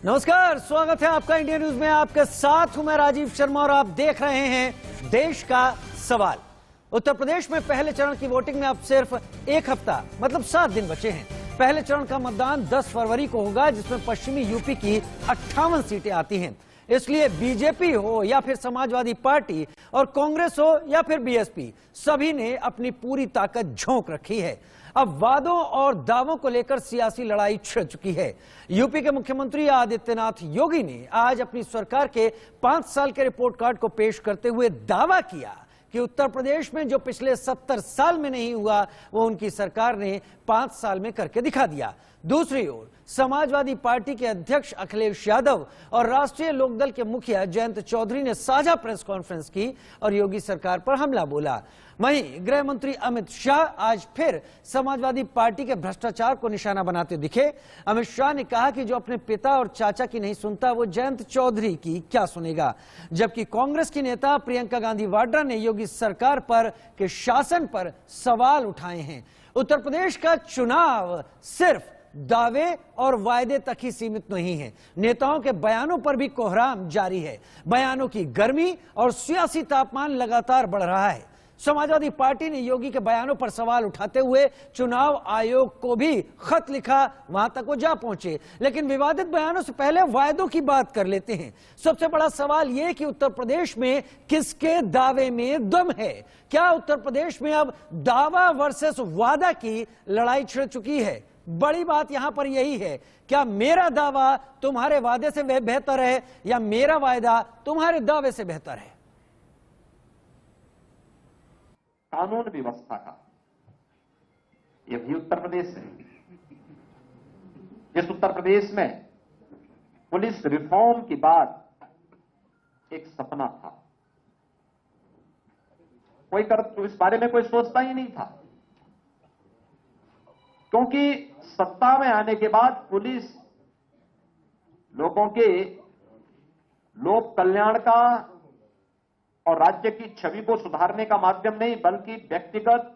नमस्कार, स्वागत है आपका इंडिया न्यूज में। आपके साथ हूं मैं राजीव शर्मा और आप देख रहे हैं देश का सवाल। उत्तर प्रदेश में पहले चरण की वोटिंग में अब सिर्फ एक हफ्ता मतलब 7 दिन बचे हैं। पहले चरण का मतदान 10 फरवरी को होगा, जिसमें पश्चिमी यूपी की 58 सीटें आती हैं। इसलिए बीजेपी हो या फिर समाजवादी पार्टी और कांग्रेस हो या फिर बीएसपी, सभी ने अपनी पूरी ताकत झोंक रखी है। अब वादों और दावों को लेकर सियासी लड़ाई छिड़ चुकी है। यूपी के मुख्यमंत्री आदित्यनाथ योगी ने आज अपनी सरकार के 5 साल के रिपोर्ट कार्ड को पेश करते हुए दावा किया कि उत्तर प्रदेश में जो पिछले 70 साल में नहीं हुआ, वो उनकी सरकार ने 5 साल में करके दिखा दिया। दूसरी ओर समाजवादी पार्टी के अध्यक्ष अखिलेश यादव और राष्ट्रीय लोकदल के मुखिया जयंत चौधरी ने साझा प्रेस कॉन्फ्रेंस की और योगी सरकार पर हमला बोला। वहीं गृह मंत्री अमित शाह आज फिर समाजवादी पार्टी के भ्रष्टाचार को निशाना बनाते दिखे। अमित शाह ने कहा कि जो अपने पिता और चाचा की नहीं सुनता, वो जयंत चौधरी की क्या सुनेगा। जबकि कांग्रेस की नेता प्रियंका गांधी वाड्रा ने योगी सरकार पर के शासन पर सवाल उठाए हैं। उत्तर प्रदेश का चुनाव सिर्फ दावे और वायदे तक ही सीमित नहीं है। नेताओं के बयानों पर भी कोहराम जारी है। बयानों की गर्मी और सियासी तापमान लगातार बढ़ रहा है। समाजवादी पार्टी ने योगी के बयानों पर सवाल उठाते हुए चुनाव आयोग को भी खत लिखा, वहां तक वो जा पहुंचे। लेकिन विवादित बयानों से पहले वायदों की बात कर लेते हैं। सबसे बड़ा सवाल यह कि उत्तर प्रदेश में किसके दावे में दम है। क्या उत्तर प्रदेश में अब दावा वर्सेस वादा की लड़ाई छिड़ चुकी है? बड़ी बात यहां पर यही है, क्या मेरा दावा तुम्हारे वादे से बेहतर है या मेरा वायदा तुम्हारे दावे से बेहतर है? कानून व्यवस्था का यह भी उत्तर प्रदेश है। इस उत्तर प्रदेश में पुलिस रिफॉर्म की बात एक सपना था। कोई तो इस बारे में कोई सोचता ही नहीं था, क्योंकि सत्ता में आने के बाद पुलिस लोगों के लोक कल्याण का और राज्य की छवि को सुधारने का माध्यम नहीं, बल्कि व्यक्तिगत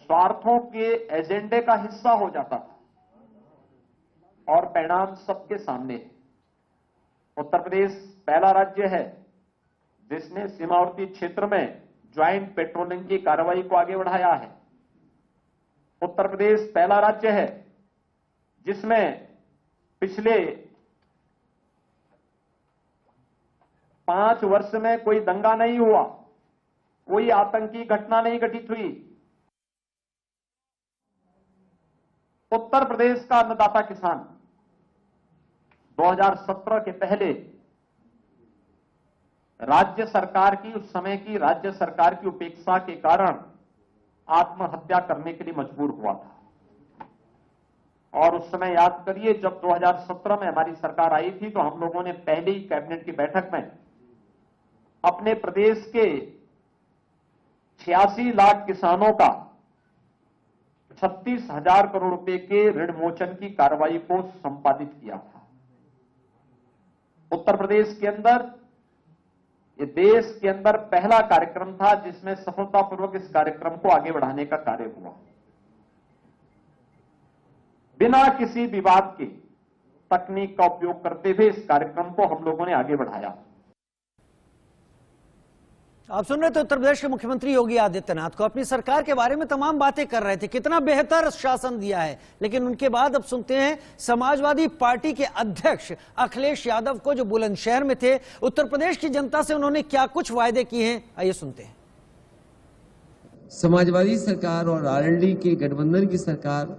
स्वार्थों के एजेंडे का हिस्सा हो जाता था। और परिणाम सबके सामने है। उत्तर प्रदेश पहला राज्य है जिसने सीमावर्ती क्षेत्र में ज्वाइंट पेट्रोलिंग की कार्रवाई को आगे बढ़ाया है। उत्तर प्रदेश पहला राज्य है जिसमें पिछले 5 वर्ष में कोई दंगा नहीं हुआ, कोई आतंकी घटना नहीं घटित हुई। उत्तर प्रदेश का अन्नदाता किसान 2017 के पहले राज्य सरकार की, उस समय की राज्य सरकार की उपेक्षा के कारण आत्महत्या करने के लिए मजबूर हुआ था। और उस समय याद करिए, जब 2017 में हमारी सरकार आई थी, तो हम लोगों ने पहली कैबिनेट की बैठक में अपने प्रदेश के 86 लाख किसानों का 36,000 करोड़ रुपए के ऋण मोचन की कार्रवाई को संपादित किया था। उत्तर प्रदेश के अंदर, ये देश के अंदर पहला कार्यक्रम था जिसमें सफलतापूर्वक इस कार्यक्रम को आगे बढ़ाने का कार्य हुआ। बिना किसी विवाद के तकनीक का उपयोग करते हुए इस कार्यक्रम को हम लोगों ने आगे बढ़ाया। आप सुन रहे थे उत्तर प्रदेश के मुख्यमंत्री योगी आदित्यनाथ को। अपनी सरकार के बारे में तमाम बातें कर रहे थे, कितना बेहतर शासन दिया है। लेकिन उनके बाद अब सुनते हैं समाजवादी पार्टी के अध्यक्ष अखिलेश यादव को, जो बुलंदशहर में थे। उत्तर प्रदेश की जनता से उन्होंने क्या कुछ वायदे किए हैं, आइए सुनते हैं। समाजवादी सरकार और आरएलडी के गठबंधन की सरकार,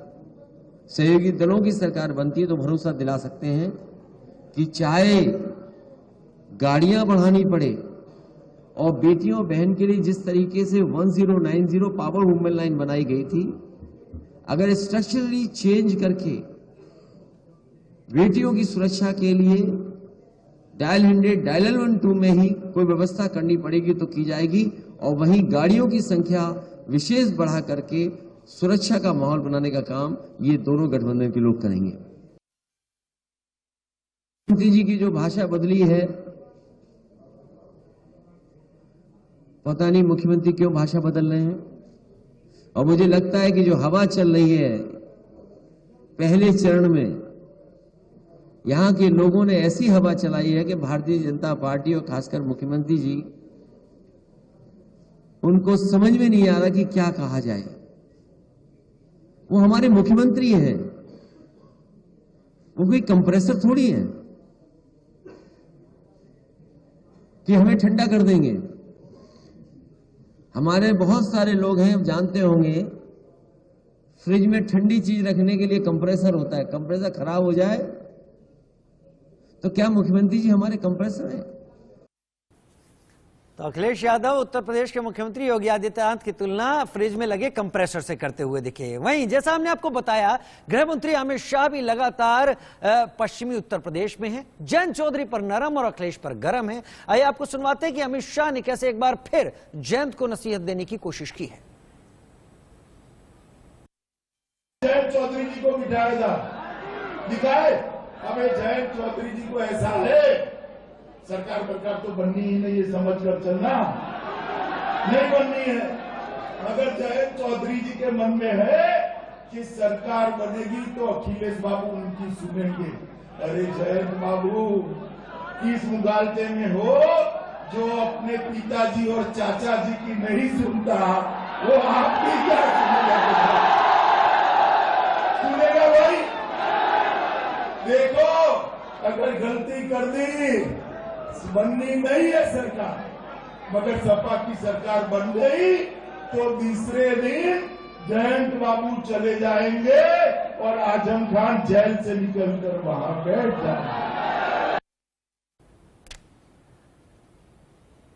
सहयोगी दलों की सरकार बनती है तो भरोसा दिला सकते हैं कि चाहे गाड़ियां बढ़ानी पड़े और बेटियों बहन के लिए जिस तरीके से 1090 पावर वुमेन लाइन बनाई गई थी, अगर स्ट्रक्चरली चेंज करके बेटियों की सुरक्षा के लिए डायल 100 डायल 12 में ही कोई व्यवस्था करनी पड़ेगी तो की जाएगी। और वहीं गाड़ियों की संख्या विशेष बढ़ा करके सुरक्षा का माहौल बनाने का काम ये दोनों गठबंधन के लोग करेंगे। मुख्यमंत्री जी की जो भाषा बदली है, पता नहीं मुख्यमंत्री क्यों भाषा बदल रहे हैं। और मुझे लगता है कि जो हवा चल रही है पहले चरण में यहाँ के लोगों ने ऐसी हवा चलाई है कि भारतीय जनता पार्टी और खासकर मुख्यमंत्री जी, उनको समझ में नहीं आ रहा कि क्या कहा जाए। वो हमारे मुख्यमंत्री हैं, वो कोई कंप्रेसर थोड़ी है कि हमें ठंडा कर देंगे। हमारे बहुत सारे लोग हैं, आप जानते होंगे, फ्रिज में ठंडी चीज रखने के लिए कंप्रेसर होता है। कंप्रेसर खराब हो जाए तो क्या मुख्यमंत्री जी हमारे कंप्रेसर हैं? तो अखिलेश यादव उत्तर प्रदेश के मुख्यमंत्री योगी आदित्यनाथ की तुलना फ्रिज में लगे कंप्रेसर से करते हुए दिखे। वहीं जैसा हमने आपको बताया, गृह मंत्री अमित शाह भी लगातार पश्चिमी उत्तर प्रदेश में हैं। जयंत चौधरी पर नरम और अखिलेश पर गरम है। आइए आपको सुनवाते हैं कि अमित शाह ने कैसे एक बार फिर जयंत को नसीहत देने की कोशिश की है। जयंत चौधरी जी को बिठाया था, दिखाए हमें जयंत चौधरी जी को ऐसा है सरकार तो बननी ही नहीं, ये समझ कर चलना नहीं बननी है। अगर जयंत चौधरी जी के मन में है कि सरकार बनेगी तो अखिलेश बाबू उनकी सुनेंगे। अरे जयंत बाबू किस मुगालते में हो जो अपने पिताजी और चाचा जी की नहीं सुनता, वो आपकी क्या सुनेगा भाई? देखो अगर गलती कर दी, बननी नहीं है सरकार, मगर सपा की सरकार बन गई तो तीसरे दिन जयंत बाबू चले जाएंगे और आजम खान जेल से निकलकर वहां बैठ जाएंगे।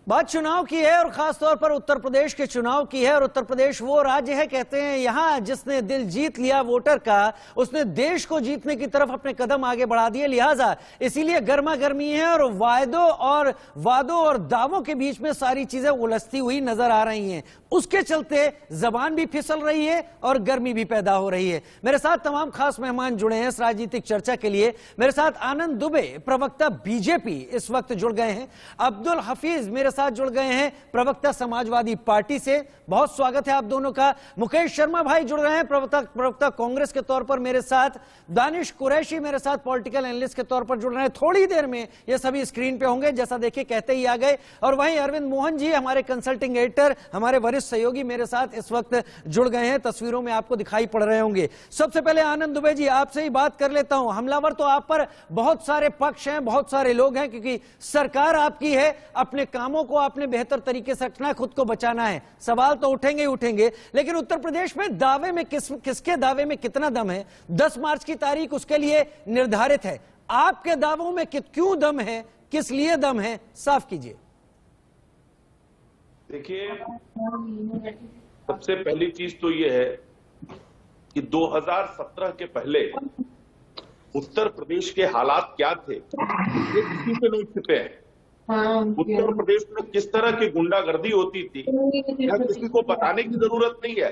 बात चुनाव की है और खासतौर पर उत्तर प्रदेश के चुनाव की है। और उत्तर प्रदेश वो राज्य है, कहते हैं, यहां जिसने दिल जीत लिया वोटर का, उसने देश को जीतने की तरफ अपने कदम आगे बढ़ा दिए। लिहाजा इसीलिए गर्मा गर्मी है और वादों और दावों के बीच में सारी चीजें उलझती हुई नजर आ रही हैं। उसके चलते जबान भी फिसल रही है और गर्मी भी पैदा हो रही है। मेरे साथ तमाम खास मेहमान जुड़े हैं इस राजनीतिक चर्चा के लिए। मेरे साथ आनंद दुबे, प्रवक्ता बीजेपी, इस वक्त जुड़ गए हैं। अब्दुल हफीज मेरे साथ जुड़ गए हैं, प्रवक्ता समाजवादी पार्टी से। बहुत स्वागत है आप दोनों का। मुकेश शर्मा भाई जुड़ रहे हैं, प्रवक्ता कांग्रेस के तौर पर मेरे साथ। दानिश कुरैशी मेरे साथ पॉलिटिकल एनालिस्ट के तौर पर जुड़ रहे हैं। थोड़ी देर में ये सभी स्क्रीन पे होंगे, जैसा देखिए कहते ही आ गए। और वहीं अरविंद मोहन जी, हमारे कंसल्टिंग एडिटर, हमारे वरिष्ठ सहयोगी मेरे साथ इस वक्त जुड़ गए हैं। तस्वीरों में आपको दिखाई पड़ रहे होंगे। सबसे पहले आनंद दुबे जी, आपसे ही बात कर लेता हूं। हमलावर तो आप पर बहुत सारे पक्ष हैं, बहुत सारे लोग हैं, क्योंकि सरकार आपकी है, अपने कामों को आपने बेहतर तरीके से रखना है, खुद को बचाना है। सवाल तो उठेंगे ही उठेंगे, लेकिन उत्तर प्रदेश में दावे में किसके दावे में कितना दम है? 10 मार्च की तारीख उसके लिए निर्धारित है। आपके दावों में क्यों दम है, किस लिए दम है, साफ कीजिए। देखिए, सबसे पहली चीज तो यह है कि 2017 के पहले उत्तर प्रदेश के हालात क्या थे, ये किसी से नहीं छिपे हैं। उत्तर प्रदेश में किस तरह की गुंडागर्दी होती थी, यह किसी को बताने की जरूरत नहीं है।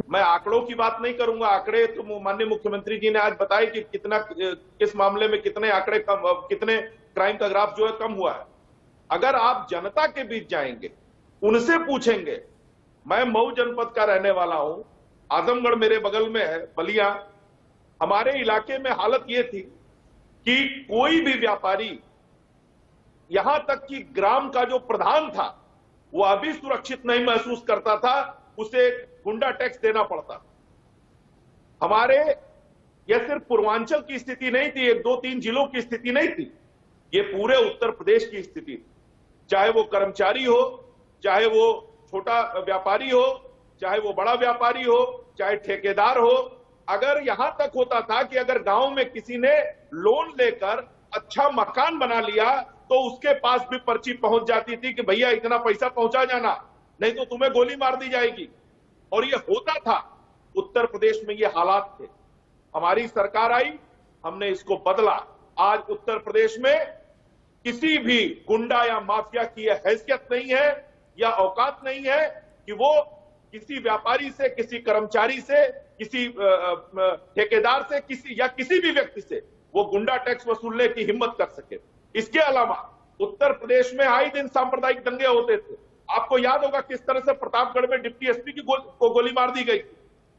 मैं आंकड़ों की बात नहीं करूंगा, आंकड़े तो माननीय मुख्यमंत्री जी ने आज बताए कि किस मामले में कितने आंकड़े कम, कितने क्राइम का ग्राफ जो है कम हुआ है। अगर आप जनता के बीच जाएंगे, उनसे पूछेंगे, मैं मऊ जनपद का रहने वाला हूं, आजमगढ़ मेरे बगल में है, बलिया, हमारे इलाके में हालत यह थी कि कोई भी व्यापारी, यहां तक कि ग्राम का जो प्रधान था, वो अभी सुरक्षित नहीं महसूस करता था, उसे गुंडा टैक्स देना पड़ता। हमारे यह सिर्फ पूर्वांचल की स्थिति नहीं थी, 1-2-3 जिलों की स्थिति नहीं थी, ये पूरे उत्तर प्रदेश की स्थिति थी। चाहे वो कर्मचारी हो, चाहे वो छोटा व्यापारी हो, चाहे वो बड़ा व्यापारी हो, चाहे ठेकेदार हो। अगर यहां तक होता था कि अगर गांव में किसी ने लोन लेकर अच्छा मकान बना लिया तो उसके पास भी पर्ची पहुंच जाती थी कि भैया इतना पैसा पहुंचा जाना, नहीं तो तुम्हें गोली मार दी जाएगी। और ये होता था। उत्तर प्रदेश में ये हालात थे। हमारी सरकार आई, हमने इसको बदला। आज उत्तर प्रदेश में किसी भी गुंडा या माफिया की हैसियत नहीं है या औकात नहीं है कि वो किसी व्यापारी से, किसी कर्मचारी से, किसी ठेकेदार से, किसी भी व्यक्ति से वो गुंडा टैक्स वसूलने की हिम्मत कर सके। इसके अलावा उत्तर प्रदेश में आए दिन सांप्रदायिक दंगे होते थे। आपको याद होगा किस तरह से प्रतापगढ़ में डिप्टी एसपी को गोली मार दी गई।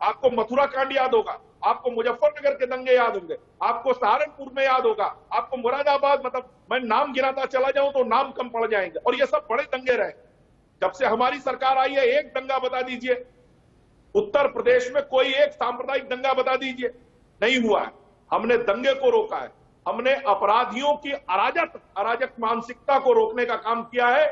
आपको मथुरा कांड याद होगा, आपको मुजफ्फरनगर के दंगे याद होंगे, आपको सहारनपुर में याद होगा, आपको मुरादाबाद, मतलब मैं नाम गिनाता चला जाऊं तो नाम कम पड़ जाएंगे, और ये सब बड़े दंगे रहे। जब से हमारी सरकार आई है, एक दंगा बता दीजिए उत्तर प्रदेश में, कोई एक सांप्रदायिक दंगा बता दीजिए, नहीं हुआ है। हमने दंगे को रोका है, हमने अपराधियों की अराजक मानसिकता को रोकने का काम किया है,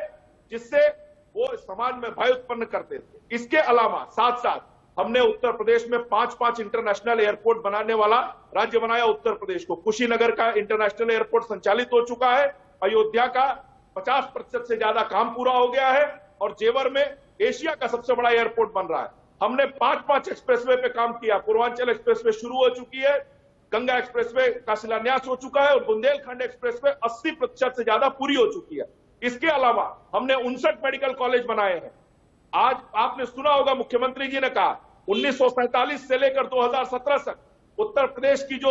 जिससे वो समाज में भय उत्पन्न करते थे। इसके अलावा साथ साथ हमने उत्तर प्रदेश में 5 इंटरनेशनल एयरपोर्ट बनाने वाला राज्य बनाया उत्तर प्रदेश को। कुशीनगर का इंटरनेशनल एयरपोर्ट संचालित हो चुका है, अयोध्या का 50% से ज्यादा काम पूरा हो गया है, और जेवर में एशिया का सबसे बड़ा एयरपोर्ट बन रहा है। हमने 5 एक्सप्रेसवे पे काम किया, पूर्वांचल एक्सप्रेसवे शुरू हो चुकी है, गंगा एक्सप्रेसवे का शिलान्यास हो चुका है, और बुंदेलखंड एक्सप्रेसवे 80% से ज्यादा पूरी हो चुकी है। इसके अलावा हमने 59 मेडिकल कॉलेज बनाए हैं। आज आपने सुना होगा, मुख्यमंत्री जी ने कहा 1947 से लेकर 2017 तक उत्तर प्रदेश की जो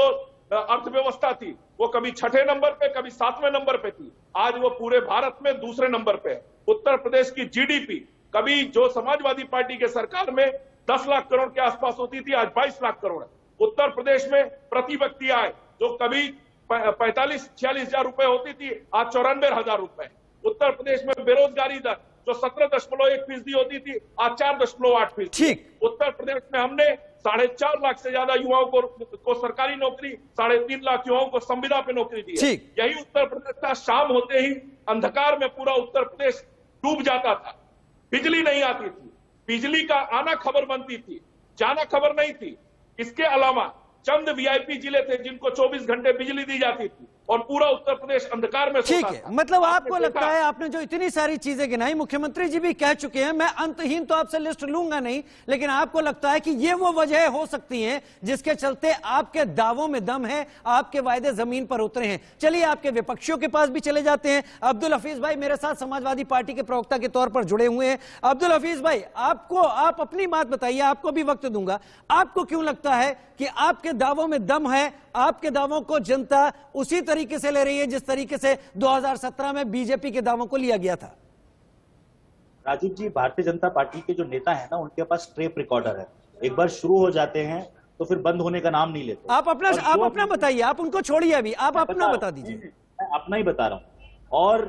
अर्थव्यवस्था थी वो कभी 6ठे नंबर पे, कभी 7वें नंबर पे थी, आज वो पूरे भारत में दूसरे नंबर पे है। उत्तर प्रदेश की जीडीपी कभी जो समाजवादी पार्टी के सरकार में 10 लाख करोड़ के आसपास होती थी, आज 22 लाख करोड़ है। उत्तर प्रदेश में प्रति व्यक्ति आय जो कभी 45-46 हजार रुपए होती थी, आज 94,000 रुपए। उत्तर प्रदेश में बेरोजगारी दर जो 17.1% होती थी, आज 4.8%। ठीक। उत्तर प्रदेश में हमने 4.5 लाख से ज्यादा युवाओं को सरकारी नौकरी, 3.5 लाख युवाओं को संविदा पे नौकरी दी है। यही उत्तर प्रदेश का शाम होते ही अंधकार में पूरा उत्तर प्रदेश डूब जाता था, बिजली नहीं आती थी, बिजली का आना खबर बनती थी, जाना खबर नहीं थी। इसके अलावा चंद वीआईपी जिले थे जिनको 24 घंटे बिजली दी जाती थी, और पूरा उत्तर प्रदेश अंधकार में ठीक है, मतलब आपको लगता है, आपने जो इतनी सारी चीजें गिनाई, मुख्यमंत्री जी भी कह चुके हैं, मैं अंतहीन तो आपसे लिस्ट लूंगा नहीं, लेकिन आपको लगता है कि ये वो वजह हो सकती है जिसके चलते आपके दावों में दम है, आपके वायदे जमीन पर उतरे हैं। चलिए आपके विपक्षियों के पास भी चले जाते हैं। अब्दुल हफीज भाई मेरे साथ समाजवादी पार्टी के प्रवक्ता के तौर पर जुड़े हुए हैं। अब्दुल हफीज भाई, आप अपनी बात बताइए, आपको भी वक्त दूंगा। आपको क्यों लगता है कि आपके दावों में दम है, आपके दावों को जनता उसी तरीके से ले रही है जिस तरीके से 2017 में बीजेपी के दावों को लिया गया था? राजीव जी, भारतीय जनता पार्टी के जो नेता है ना, उनके पास ट्रेप रिकॉर्डर है। एक बार शुरू हो जाते हैं तो फिर बंद होने का नाम नहीं लेते। आप अपना बताइए, आप उनको छोड़िए, अभी आप अपना बता दीजिए। मैं अपना ही बता रहा हूं, और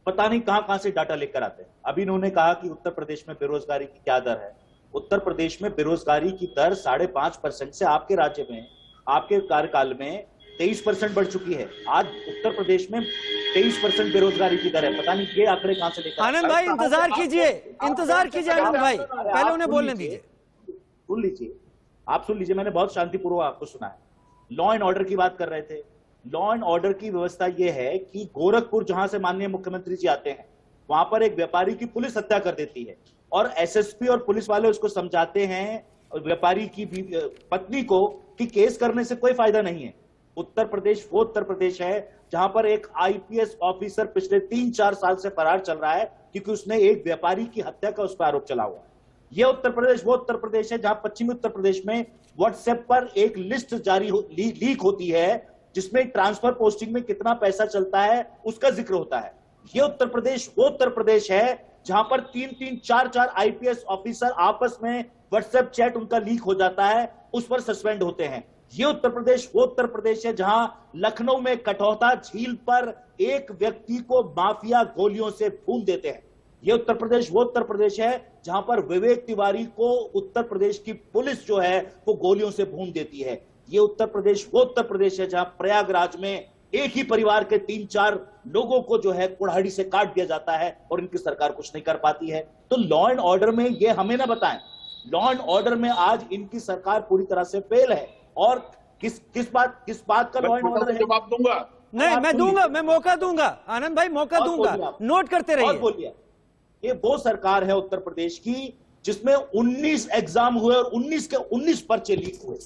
पता नहीं कहां से डाटा लेकर आते हैं। अभी इन्होंने कहा कि उत्तर प्रदेश में बेरोजगारी की क्या दर है। उत्तर प्रदेश में बेरोजगारी की दर 5.5% से आपके राज्य में, आपके कार्यकाल में 23% बढ़ चुकी है। आज उत्तर प्रदेश में 23% बेरोजगारी की दर है। पता नहीं ये आंकड़े कहां से लेकर। आनंद भाई इंतजार कीजिए आनंद भाई, पहले उन्हें बोलने दीजिए। सुन लीजिए, आप सुन लीजिए, मैंने बहुत शांतिपूर्वक आपको सुना है। लॉ एंड ऑर्डर की बात कर रहे थे। लॉ एंड ऑर्डर की व्यवस्था यह है कि गोरखपुर, जहां से माननीय मुख्यमंत्री जी आते हैं, वहां पर एक व्यापारी की पुलिस हत्या कर देती है, और एसएसपी और पुलिस वाले उसको समझाते हैं व्यापारी की पत्नी को कि केस करने से कोई फायदा नहीं है। उत्तर प्रदेश वो उत्तर प्रदेश है जहां पर एक आईपीएस ऑफिसर पिछले 3-4 साल से फरार चल रहा है क्योंकि उसने एक व्यापारी की हत्या का उस पर आरोप चला हुआ है। यह उत्तर प्रदेश वो उत्तर प्रदेश है जहां पश्चिमी उत्तर प्रदेश में व्हाट्सएप पर एक लिस्ट लीक होती है जिसमें ट्रांसफर पोस्टिंग में कितना पैसा चलता है उसका जिक्र होता है। यह उत्तर प्रदेश वो उत्तर प्रदेश है जहां पर 3-3, 4-4 आईपीएस ऑफिसर आपस में व्हाट्सएप चैट उनका लीक हो जाता है, उस पर सस्पेंड होते हैं। ये उत्तर प्रदेश वो उत्तर प्रदेश है जहां लखनऊ में कटौता झील पर एक व्यक्ति को माफिया गोलियों से भून देते हैं। ये उत्तर प्रदेश वो उत्तर प्रदेश है जहां पर विवेक तिवारी को उत्तर प्रदेश की पुलिस जो है वो गोलियों से भून देती है। ये उत्तर प्रदेश वो उत्तर प्रदेश है जहां प्रयागराज में एक ही परिवार के 3-4 लोगों को जो है कुल्हाड़ी से काट दिया जाता है और इनकी सरकार कुछ नहीं कर पाती है। तो लॉ एंड ऑर्डर में ये हमें ना बताएं, लॉ एंड ऑर्डर में आज इनकी सरकार पूरी तरह से फेल है। और किस बात का लॉ एंड ऑर्डर है? जवाब दूंगा। नहीं, मैं दूंगा, मैं मौका दूंगा, आनंद भाई मौका दूंगा, नोट करते रहिए। बोलिए, ये वो सरकार है उत्तर प्रदेश की जिसमें 19 एग्जाम हुए और 19 के 19 पर्चे लीक हुए।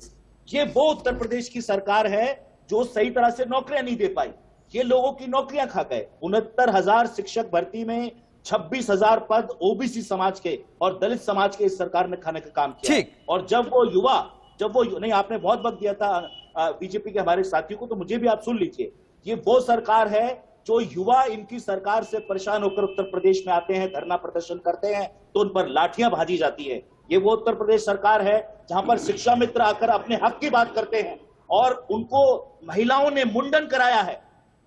ये वो उत्तर प्रदेश की सरकार है जो सही तरह से नौकरियां नहीं दे पाई, ये लोगों की नौकरियां खा गए। 69,000 शिक्षक भर्ती में 26,000 पद ओबीसी समाज के और दलित समाज के इस सरकार ने खाने का काम किया। और जब वो नहीं, आपने बहुत वक्त दिया था बीजेपी के हमारे साथियों को, तो मुझे भी आप सुन लीजिए। ये वो सरकार है जो युवा इनकी सरकार से परेशान होकर उत्तर प्रदेश में आते हैं, धरना प्रदर्शन करते हैं तो उन पर लाठियां भाजी जाती है। ये वो उत्तर प्रदेश सरकार है जहां पर शिक्षा मित्र आकर अपने हक की बात करते हैं और उनको महिलाओं ने मुंडन कराया है।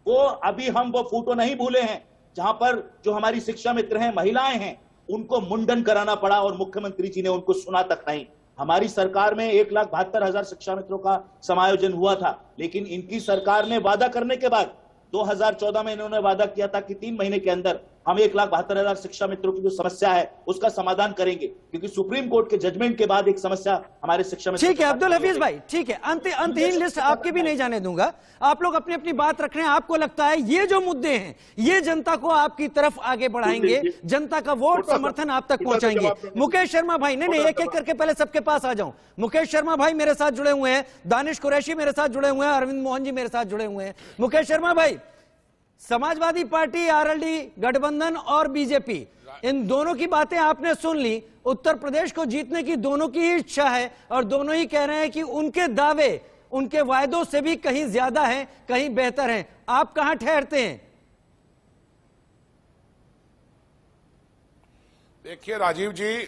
वो अभी हम वो फोटो नहीं भूले हैं जहां पर जो हमारी शिक्षा मित्र हैं, महिलाएं हैं, उनको मुंडन कराना पड़ा और मुख्यमंत्री जी ने उनको सुना तक नहीं। हमारी सरकार में 1,72,000 शिक्षा मित्रों का समायोजन हुआ था, लेकिन इनकी सरकार ने वादा करने के बाद 2014 में इन्होंने वादा किया था कि 3 महीने के अंदर हम 1,72,000 शिक्षा मित्रों की जो समस्या है उसका समाधान करेंगे, क्योंकि सुप्रीम कोर्ट के जजमेंट के बाद एक समस्या हमारे शिक्षा मित्रों। ठीक है अब्दुल हफीज भाई, ठीक है, अंतहीन लिस्ट आपकी भी नहीं जाने दूंगा। आप लोग अपनी अपनी बात रख रहे हैं। आपको लगता है ये जो मुद्दे हैं ये जनता को आपकी तरफ आगे बढ़ाएंगे, जनता का वोट समर्थन आप तक पहुंचाएंगे? मुकेश शर्मा भाई, नहीं एक एक करके पहले सबके पास आ जाऊं। मुकेश शर्मा भाई मेरे साथ जुड़े हुए हैं, दानिश कुरैशी मेरे साथ जुड़े हुए हैं, अरविंद मोहन जी मेरे साथ जुड़े हुए हैं। मुकेश शर्मा भाई, समाजवादी पार्टी, आरएलडी गठबंधन और बीजेपी, इन दोनों की बातें आपने सुन ली। उत्तर प्रदेश को जीतने की दोनों की ही इच्छा है और दोनों ही कह रहे हैं कि उनके दावे उनके वायदों से भी कहीं ज्यादा हैं, कहीं बेहतर हैं। आप कहां ठहरते हैं? देखिए राजीव जी,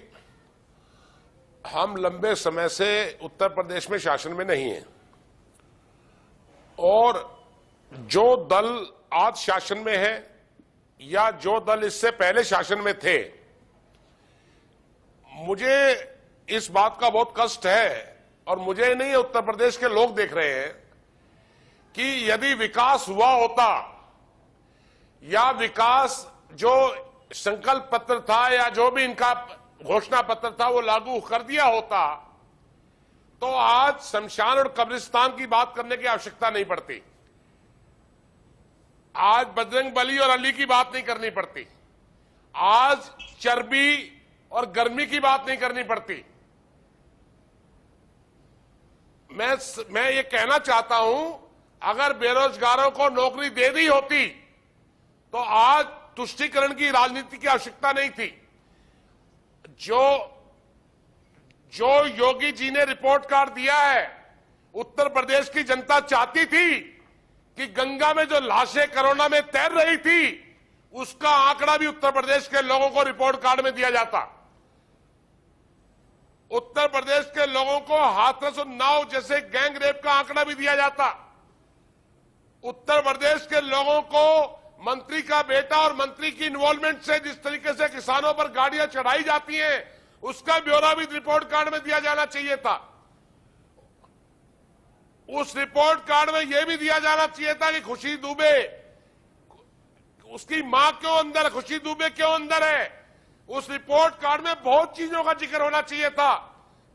हम लंबे समय से उत्तर प्रदेश में शासन में नहीं हैं और जो दल आज शासन में है या जो दल इससे पहले शासन में थे, मुझे इस बात का बहुत कष्ट है और मुझे नहीं, उत्तर प्रदेश के लोग देख रहे हैं कि यदि विकास हुआ होता या विकास जो संकल्प पत्र था या जो भी इनका घोषणा पत्र था वो लागू कर दिया होता तो आज शमशान और कब्रिस्तान की बात करने की आवश्यकता नहीं पड़ती, आज बजरंग बली और अली की बात नहीं करनी पड़ती, आज चर्बी और गर्मी की बात नहीं करनी पड़ती। मैं ये कहना चाहता हूं, अगर बेरोजगारों को नौकरी दे दी होती तो आज तुष्टीकरण की राजनीति की आवश्यकता नहीं थी। जो योगी जी ने रिपोर्ट कार्ड दिया है, उत्तर प्रदेश की जनता चाहती थी कि गंगा में जो लाशें कोरोना में तैर रही थी उसका आंकड़ा भी उत्तर प्रदेश के लोगों को रिपोर्ट कार्ड में दिया जाता। उत्तर प्रदेश के लोगों को हाथरस और नाव जैसे गैंग रेप का आंकड़ा भी दिया जाता। उत्तर प्रदेश के लोगों को मंत्री का बेटा और मंत्री की इन्वॉल्वमेंट से जिस तरीके से किसानों पर गाड़ियां चढ़ाई जाती हैं उसका ब्यौरा भी रिपोर्ट कार्ड में दिया जाना चाहिए था। उस रिपोर्ट कार्ड में यह भी दिया जाना चाहिए था कि खुशी दुबे, उसकी मां क्यों अंदर है, खुशी दुबे क्यों अंदर है। उस रिपोर्ट कार्ड में बहुत चीजों का जिक्र होना चाहिए था।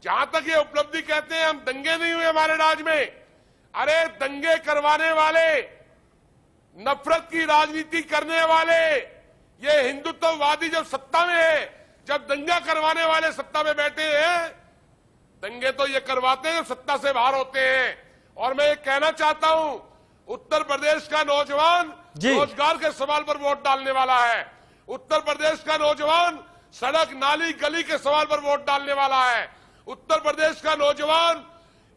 जहां तक ये उपलब्धि कहते हैं हम दंगे नहीं हुए हमारे राज में, अरे दंगे करवाने वाले, नफरत की राजनीति करने वाले, ये हिंदुत्ववादी जब सत्ता में है, जब दंगा करवाने वाले सत्ता में बैठे हैं, दंगे तो ये करवाते हैं जब सत्ता से बाहर होते हैं। और मैं ये कहना चाहता हूं, उत्तर प्रदेश का नौजवान रोजगार के सवाल पर वोट डालने वाला है। उत्तर प्रदेश का नौजवान सड़क नाली गली के सवाल पर वोट डालने वाला है। उत्तर प्रदेश का नौजवान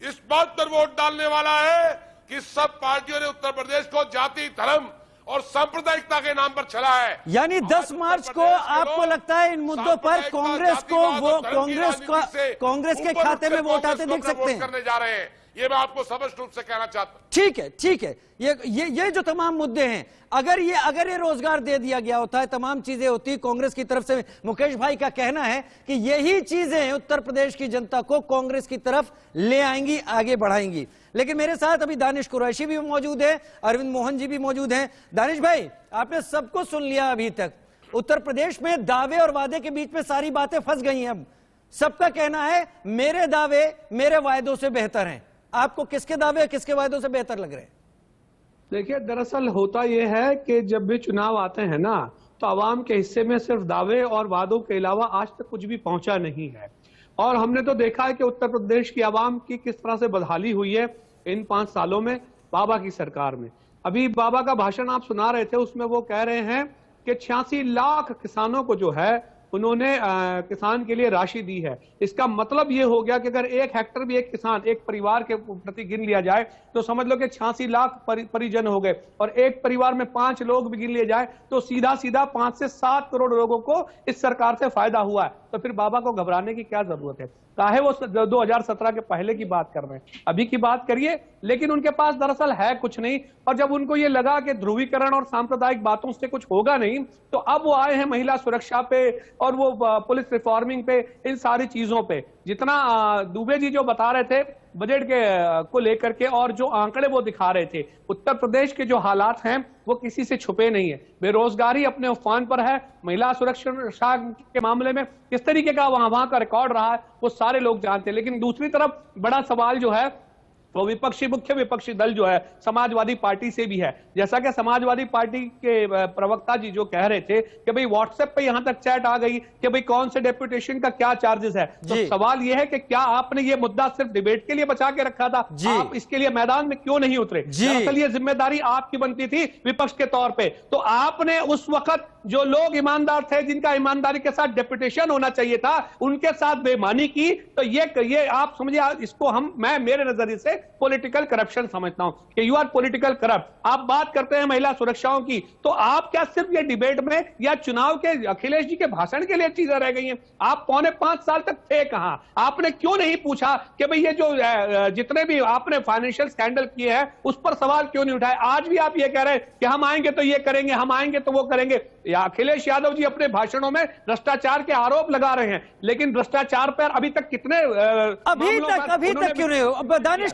इस बात पर वोट डालने वाला है कि सब पार्टियों ने उत्तर प्रदेश को जाति, धर्म और सांप्रदायिकता के नाम पर चला है। यानी 10 मार्च को आपको लगता है इन मुद्दों पर कांग्रेस के खाते में वोट आते देख सकते हैं? करने जा रहे हैं, ये मैं आपको स्पष्ट रूप से कहना चाहता हूं। ठीक है, ये जो तमाम मुद्दे हैं, अगर ये रोजगार दे दिया गया होता है, तमाम चीजें होती, कांग्रेस की तरफ से मुकेश भाई का कहना है कि यही चीजें उत्तर प्रदेश की जनता को कांग्रेस की तरफ ले आएंगी, आगे बढ़ाएंगी। लेकिन मेरे साथ अभी दानिश कुरैशी भी मौजूद है, अरविंद मोहन जी भी मौजूद हैं। दानिश भाई, आपने सबको सुन लिया अभी तक। उत्तर प्रदेश में दावे और वादे के बीच में सारी बातें फंस गई हैं। अब सबका कहना है मेरे दावे मेरे वायदों से बेहतर हैं। आपको किसके दावे किसके वायदों से बेहतर लग रहे हैं? देखिए, दरअसल होता यह है कि जब भी चुनाव आते हैं ना, तो आवाम के हिस्से में सिर्फ दावे और वादों के अलावा आज तक कुछ भी पहुंचा नहीं है। और हमने तो देखा है कि उत्तर प्रदेश की आवाम की किस तरह से बदहाली हुई है इन 5 सालों में बाबा की सरकार में। अभी बाबा का भाषण आप सुना रहे थे, उसमें वो कह रहे हैं कि 86 लाख किसानों को जो है उन्होंने किसान के लिए राशि दी है। इसका मतलब ये हो गया कि अगर 1 हेक्टर भी एक किसान, एक परिवार के प्रति गिन लिया जाए तो समझ लो कि 86 लाख परिजन हो गए, और एक परिवार में 5 लोग भी गिन लिए जाए तो सीधा सीधा 5 से 7 करोड़ लोगों को इस सरकार से फायदा हुआ है। तो फिर बाबा को घबराने की क्या जरूरत है? चाहे वो 2017 के पहले की बात कर रहे हैं, अभी की बात करिए, लेकिन उनके पास दरअसल है कुछ नहीं। और जब उनको ये लगा कि ध्रुवीकरण और सांप्रदायिक बातों से कुछ होगा नहीं, तो अब वो आए हैं महिला सुरक्षा पे और वो पुलिस रिफॉर्मिंग पे, इन सारी चीजों पे। जितना दुबे जी जो बता रहे थे बजट के को लेकर के और जो आंकड़े वो दिखा रहे थे, उत्तर प्रदेश के जो हालात हैं वो किसी से छुपे नहीं है। बेरोजगारी अपने उफान पर है, महिला सुरक्षा के मामले में किस तरीके का वहां का रिकॉर्ड रहा है वो सारे लोग जानते हैं। लेकिन दूसरी तरफ बड़ा सवाल जो है वो मुख्य विपक्षी दल जो है समाजवादी पार्टी से भी है। जैसा कि समाजवादी पार्टी के प्रवक्ता जी जो कह रहे थे कि भाई व्हाट्सएप पे यहां तक चैट आ गई कि भाई कौन से डेपुटेशन का क्या चार्जेस है, तो सवाल यह है कि क्या आपने ये मुद्दा सिर्फ डिबेट के लिए बचा के रखा था? आप इसके लिए मैदान में क्यों नहीं उतरे? दरअसल ये जिम्मेदारी आपकी बनती थी विपक्ष के तौर पर। तो आपने उस वक्त जो लोग ईमानदार थे, जिनका ईमानदारी के साथ डेपुटेशन होना चाहिए था, उनके साथ बेईमानी की, तो ये आप समझिए, इसको मैं मेरे नजरिए से पॉलिटिकल करप्शन समझता हूं कि यू आर पॉलिटिकल करप्ट। आप बात करते हैं महिला सुरक्षाओं की, तो आप क्या सिर्फ ये डिबेट में या चुनाव के अखिलेश जी के भाषण के लिए चीजें रह गई हैं? आप 4.25 साल तक थे कहां? आपने क्यों नहीं पूछा कि भाई ये जो जितने भी आपने फाइनेंशियल स्कैंडल किए हैं उस पर सवाल क्यों नहीं उठाए? आज भी आप ये कह रहे हैं कि हम आएंगे तो ये करेंगे, हम आएंगे तो वो करेंगे। अखिलेश यादव जी अपने भाषणों में भ्रष्टाचार के आरोप लगा रहे हैं, लेकिन भ्रष्टाचार पर अभी तक कितने अभी तक क्यों नहीं हो? दानिश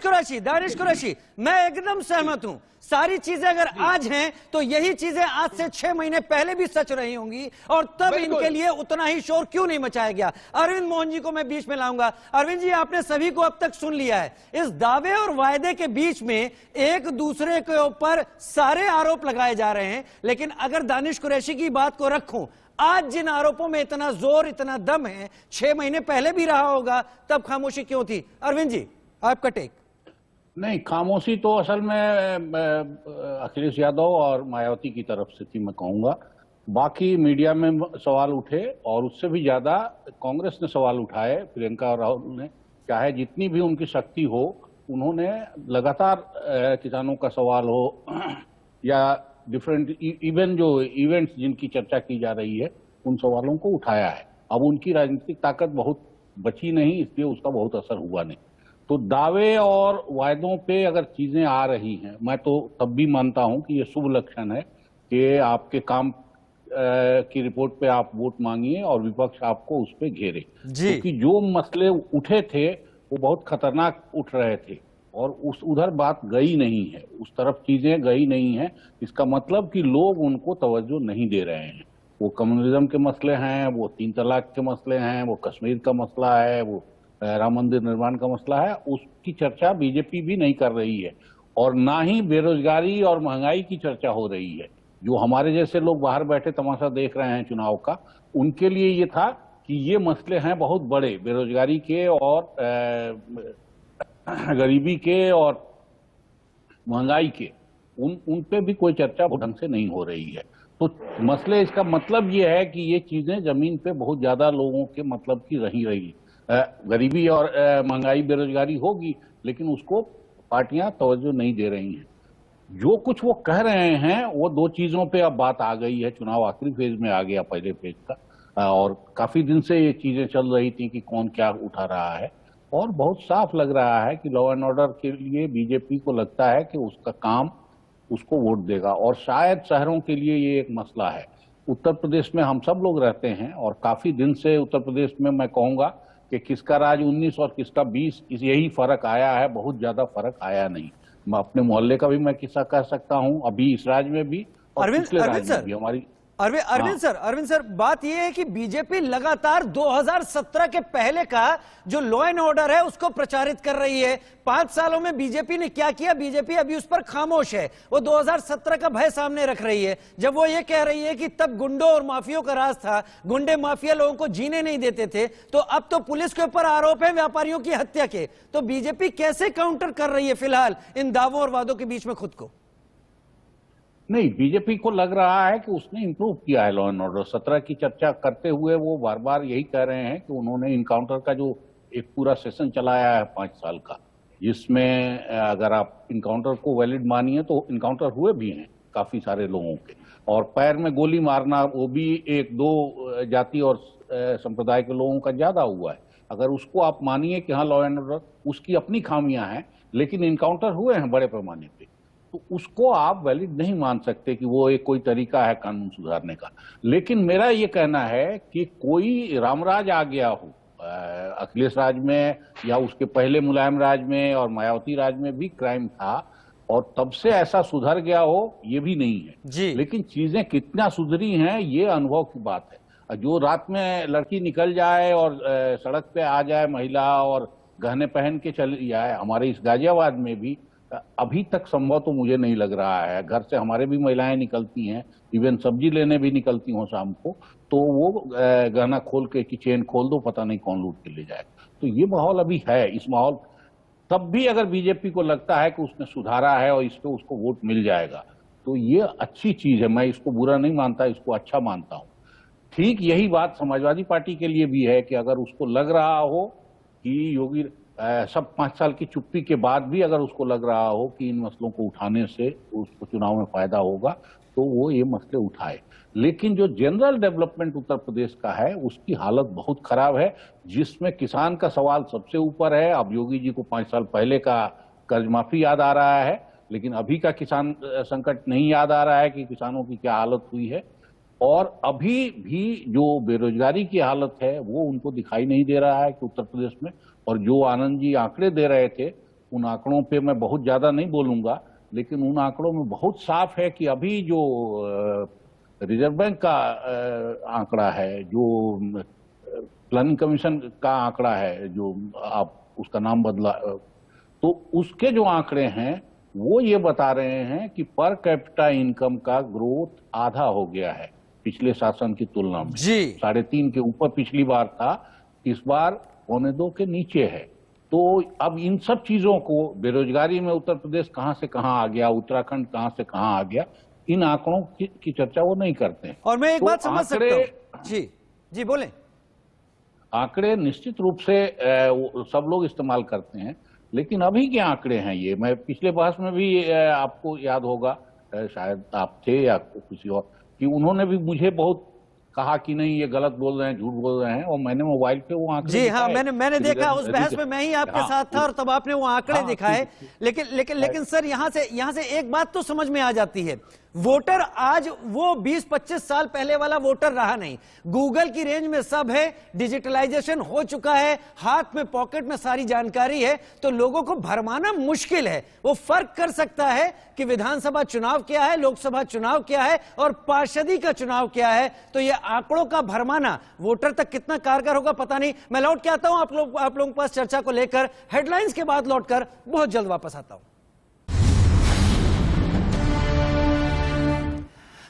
कुरैशी, मैं एकदम सहमत हूं। सारी चीजें अगर आज हैं तो यही चीजें आज से 6 महीने पहले भी सच रही होंगी, और तब इनके लिए उतना ही शोर क्यों नहीं मचाया गया? अरविंद मोहन जी को मैं बीच में लाऊंगा। अरविंद जी, आपने सभी को अब तक सुन लिया है। इस दावे और वायदे के बीच में एक दूसरे के ऊपर सारे आरोप लगाए जा रहे हैं, लेकिन अगर दानिश कुरैशी की बात को रखूं, आज जिन आरोपों में इतना जोर, इतना दम है, 6 महीने पहले भी रहा होगा, तब खामोशी क्यों थी? अरविंद जी, आपका टेक। नहीं, खामोशी तो असल में अखिलेश यादव और मायावती की तरफ से थी, मैं कहूंगा। बाकी मीडिया में सवाल उठे और उससे भी ज्यादा कांग्रेस ने सवाल उठाए, प्रियंका और राहुल ने, चाहे जितनी भी उनकी शक्ति हो, उन्होंने लगातार किसानों का सवाल हो या डिफरेंट इवन जो इवेंट्स जिनकी चर्चा की जा रही है, उन सवालों को उठाया है। अब उनकी राजनीतिक ताकत बहुत बची नहीं, इसलिए उसका बहुत असर हुआ नहीं। तो दावे और वायदों पे अगर चीजें आ रही हैं, मैं तो तब भी मानता हूं कि ये शुभ लक्षण है कि आपके काम की रिपोर्ट पे आप वोट मांगिए और विपक्ष आपको उस पे घेरे, क्योंकि जो मसले उठे थे वो बहुत खतरनाक उठ रहे थे और उधर बात गई नहीं है, उस तरफ चीजें गई नहीं है। इसका मतलब कि लोग उनको तवज्जो नहीं दे रहे हैं। वो कम्युनिज्म के मसले हैं, वो 3 तलाक के मसले हैं, वो कश्मीर का मसला है, वो राम मंदिर निर्माण का मसला है, उसकी चर्चा बीजेपी भी नहीं कर रही है। और ना ही बेरोजगारी और महंगाई की चर्चा हो रही है। जो हमारे जैसे लोग बाहर बैठे तमाशा देख रहे हैं चुनाव का, उनके लिए ये था कि ये मसले हैं बहुत बड़े, बेरोजगारी के और गरीबी के और महंगाई के, उन पे भी कोई चर्चा ढंग से नहीं हो रही है। तो मसले, इसका मतलब ये है कि ये चीजें जमीन पे बहुत ज्यादा लोगों के मतलब की रही। गरीबी और महंगाई, बेरोजगारी होगी, लेकिन उसको पार्टियां तवज्जो नहीं दे रही हैं। जो कुछ वो कह रहे हैं वो 2 चीजों पे अब बात आ गई है। चुनाव आखिरी फेज में आ गया, पहले फेज का, और काफी दिन से ये चीजें चल रही थी कि कौन क्या उठा रहा है, और बहुत साफ लग रहा है कि लॉ एंड ऑर्डर के लिए बीजेपी को लगता है कि उसका काम उसको वोट देगा। और शायद शहरों के लिए ये एक मसला है। उत्तर प्रदेश में हम सब लोग रहते हैं और काफी दिन से उत्तर प्रदेश में मैं कहूंगा कि किसका राज 19 और किसका 20, यही फर्क आया है, बहुत ज्यादा फर्क आया नहीं। मैं अपने मोहल्ले का भी मैं किस्सा कह सकता हूं, अभी इस राज में भी और पिछले राज में भी हमारी। अरविंद सर, बात यह है कि बीजेपी लगातार 2017 के पहले का जो लॉ एंड ऑर्डर है उसको प्रचारित कर रही है। 5 सालों में बीजेपी ने क्या किया? बीजेपी अभी उस पर खामोश है। वो 2017 का भय सामने रख रही है, जब वो ये कह रही है कि तब गुंडों और माफियों का राज था, गुंडे माफिया लोगों को जीने नहीं देते थे, तो अब तो पुलिस के ऊपर आरोप है व्यापारियों की हत्या के। तो बीजेपी कैसे काउंटर कर रही है फिलहाल इन दावों और वादों के बीच में खुद को? नहीं, बीजेपी को लग रहा है कि उसने इम्प्रूव किया है लॉ एंड ऑर्डर। 17 की चर्चा करते हुए वो बार बार यही कह रहे हैं कि उन्होंने इनकाउंटर का जो एक पूरा सेशन चलाया है 5 साल का, जिसमें अगर आप इनकाउंटर को वैलिड मानिए तो इनकाउंटर हुए भी हैं काफी सारे लोगों के, और पैर में गोली मारना वो भी 1-2 जाति और संप्रदाय के लोगों का ज्यादा हुआ है। अगर उसको आप मानिए कि हाँ लॉ एंड ऑर्डर, उसकी अपनी खामियां हैं, लेकिन इनकाउंटर हुए हैं बड़े पैमाने पे, तो उसको आप वैलिड नहीं मान सकते कि वो एक कोई तरीका है कानून सुधारने का। लेकिन मेरा ये कहना है कि कोई रामराज आ गया हो अखिलेश राज में, या उसके पहले मुलायम राज में और मायावती राज में भी क्राइम था, और तब से ऐसा सुधर गया हो ये भी नहीं है जी। लेकिन चीजें कितना सुधरी हैं ये अनुभव की बात है। जो रात में लड़की निकल जाए और सड़क पे आ जाए महिला और गहने पहन के चली जाए, हमारे इस गाजियाबाद में भी अभी तक संभव तो मुझे नहीं लग रहा है। घर से हमारे भी महिलाएं निकलती हैं, इवन सब्जी लेने भी निकलती हों शाम को, तो वो गहना खोल के कि चेन खोल दो, पता नहीं कौन लूट के ले जाए। तो ये माहौल अभी है। इस माहौल तब भी अगर बीजेपी को लगता है कि उसने सुधारा है और इस पे उसको वोट मिल जाएगा, तो ये अच्छी चीज है। मैं इसको बुरा नहीं मानता, इसको अच्छा मानता हूं। ठीक यही बात समाजवादी पार्टी के लिए भी है कि अगर उसको लग रहा हो कि योगी सब 5 साल की चुप्पी के बाद भी अगर उसको लग रहा हो कि इन मसलों को उठाने से उसको चुनाव में फायदा होगा, तो वो ये मसले उठाए। लेकिन जो जनरल डेवलपमेंट उत्तर प्रदेश का है उसकी हालत बहुत खराब है, जिसमें किसान का सवाल सबसे ऊपर है। अब योगी जी को 5 साल पहले का कर्ज माफी याद आ रहा है, लेकिन अभी का किसान संकट नहीं याद आ रहा है कि किसानों की क्या हालत हुई है। और अभी भी जो बेरोजगारी की हालत है वो उनको दिखाई नहीं दे रहा है कि उत्तर प्रदेश में। और जो आनंद जी आंकड़े दे रहे थे, उन आंकड़ों पे मैं बहुत ज्यादा नहीं बोलूंगा, लेकिन उन आंकड़ों में बहुत साफ है कि अभी जो रिजर्व बैंक का आंकड़ा है, जो प्लानिंग कमीशन का आंकड़ा है, जो आप उसका नाम बदला, तो उसके जो आंकड़े हैं वो ये बता रहे हैं कि पर कैपिटा इनकम का ग्रोथ आधा हो गया है पिछले शासन की तुलना में। 3.5 के ऊपर पिछली बार था, इस बार 1.25 के नीचे है। तो अब इन सब चीजों को, बेरोजगारी में उत्तर प्रदेश कहां से कहां आ गया, उत्तराखंड कहां से कहां आ गया, इन आंकड़ों की चर्चा वो नहीं करते हैं। और मैं एक बात समझ सकता हूं। जी बोलें। आंकड़े निश्चित रूप से सब लोग इस्तेमाल करते हैं, लेकिन अभी के आंकड़े हैं ये। मैं पिछले बहस में भी आपको याद होगा, शायद आप थे या किसी और, कि उन्होंने भी मुझे बहुत कहा कि नहीं ये गलत बोल रहे हैं, झूठ बोल रहे हैं, और मैंने मोबाइल पे वो आंकड़े जी हाँ, मैंने देखा उस बहस में मैं ही आपके साथ था और तब आपने वो आंकड़े दिखाए। लेकिन सर यहाँ से एक बात तो समझ में आ जाती है, वोटर आज वो 20-25 साल पहले वाला वोटर रहा नहीं। गूगल की रेंज में सब है, डिजिटलाइजेशन हो चुका है, हाथ में पॉकेट में सारी जानकारी है, तो लोगों को भरमाना मुश्किल है। वो फर्क कर सकता है कि विधानसभा चुनाव क्या है, लोकसभा चुनाव क्या है और पार्षदी का चुनाव क्या है। तो ये आंकड़ों का भरमाना वोटर तक कितना कारगर होगा पता नहीं। मैं लौट के आता हूं आप लोगों के पास चर्चा को लेकर। हेडलाइंस के बाद लौटकर बहुत जल्द वापस आता हूं।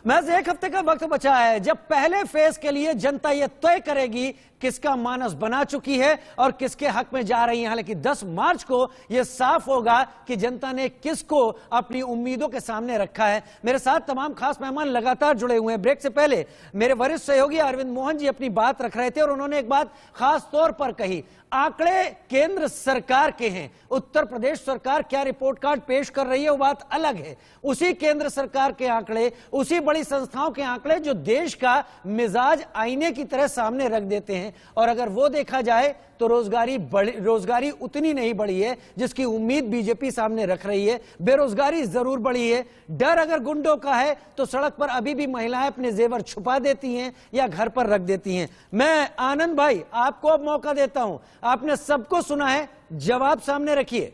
महज 1 हफ्ते का वक्त बचा है जब पहले फेज के लिए जनता यह तय करेगी किसका मानस बना चुकी है और किसके हक में जा रही है। हालांकि 10 मार्च को यह साफ होगा कि जनता ने किसको अपनी उम्मीदों के सामने रखा है। मेरे साथ तमाम खास मेहमान लगातार जुड़े हुए हैं। ब्रेक से पहले मेरे वरिष्ठ सहयोगी अरविंद मोहन जी अपनी बात रख रहे थे और उन्होंने एक बात खास तौर पर कही, आंकड़े केंद्र सरकार के हैं, उत्तर प्रदेश सरकार क्या रिपोर्ट कार्ड पेश कर रही है वो बात अलग है। उसी केंद्र सरकार के आंकड़े, उसी बड़ी संस्थाओं के आंकड़े जो देश का मिजाज आईने की तरह सामने रख देते हैं। और अगर वो देखा जाए तो रोजगारी उतनी नहीं बढ़ी है जिसकी उम्मीद बीजेपी सामने रख रही है। बेरोजगारी जरूर बढ़ी है। डर अगर गुंडों का है तो सड़क पर अभी भी महिलाएं अपने जेवर छुपा देती हैं या घर पर रख देती हैं। मैं आनंद भाई आपको अब मौका देता हूं, आपने सबको सुना है, जवाब सामने रखिए।